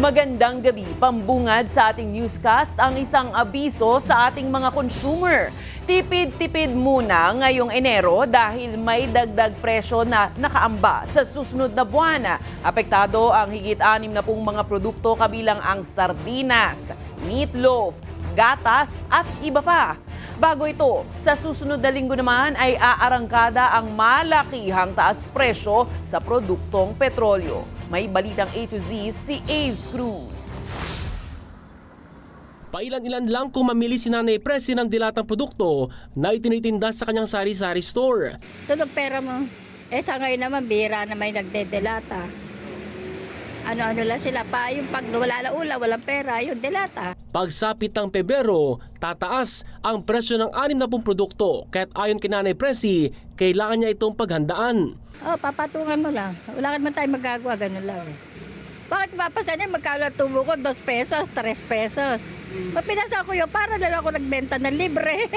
Magandang gabi, pambungad sa ating newscast ang isang abiso sa ating mga consumer. Tipid-tipid muna ngayong Enero dahil may dagdag presyo na nakaamba sa susunod na buwan. Apektado ang higit 60 mga produkto kabilang ang sardinas, meatloaf, gatas at iba pa. Bago ito, sa susunod na linggo naman ay aarangkada ang malakihang taas presyo sa produktong petrolyo. May balitang A to Z si Ace Cruz. Pailan-ilan lang kung mamili si Nanay Presi ng dilatang produkto na itinitinda sa kanyang sari-sari store. Tunog pera mo. Sa ngayon naman, bihira na may nagdedelata. Ano-ano lang sila pa, yung pag wala la ula, walang pera, yung delata. Pagsapit ng Pebrero, tataas ang presyo ng 60 produkto. Kaya't ayon kay Nanay Presi, kailangan niya itong paghandaan. Papatungan mo lang. Wala ka naman tayo magagawa, ganun lang. Bakit papasan yan? Magkano ang tubo ko? 2 pesos, 3 pesos. Mapinasa ko yun, para na lang ako nagbenta ng libre.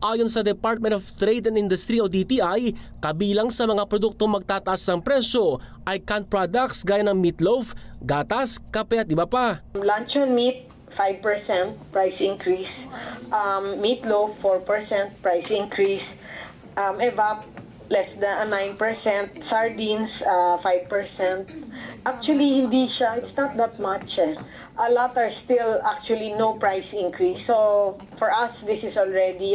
Ayon sa Department of Trade and Industry o DTI, kabilang sa mga produktong magtataas ng presyo ay canned products gaya ng meatloaf, gatas, kape at iba pa. Luncheon meat, 5% price increase. Meatloaf, 4% price increase. Evap, less than 9%. Sardines, 5%. Actually, hindi siya. It's not that much. A lot are still actually no price increase. So, for us, this is already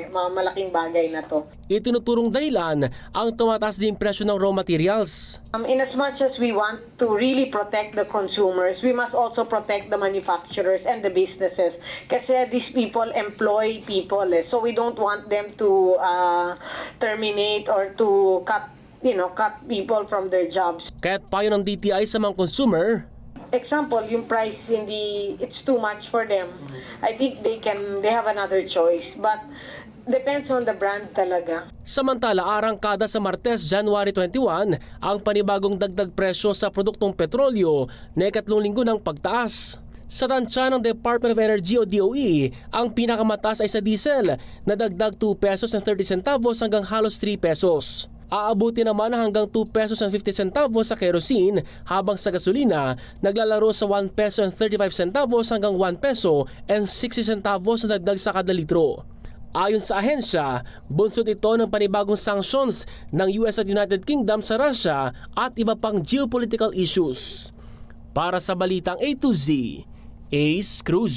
malaking bagay na to. Itinuturong dahilan ang tumataas din presyo ng raw materials. In as much as we want to really protect the consumers, we must also protect the manufacturers and the businesses. Kasi these people employ people. So, we don't want them to terminate or to cut people from their jobs. Kaya't payo ng DTI sa mga consumer, example, yung price it's too much for them. I think they have another choice, but depends on the brand talaga. samantala arangkada sa Martes, January 21 ang panibagong dagdag presyo sa produktong petrolyo na ikatlong linggo ng pagtaas. Sa tansya ng Department of Energy o DOE, ang pinakamataas ay sa diesel na dagdag 2 pesos and 30 centavos hanggang halos 3 pesos. Aabuti naman hanggang 2 pesos and 50 centavos sa kerosene, habang sa gasolina naglalaro sa 1 peso and 35 centavos hanggang 1 peso and 60 centavos na dagdag sa kada litro. Ayon sa ahensya, bunsod ito ng panibagong sanctions ng US at United Kingdom sa Russia at iba pang geopolitical issues. Para sa Balitang A to Z, Ace Cruz.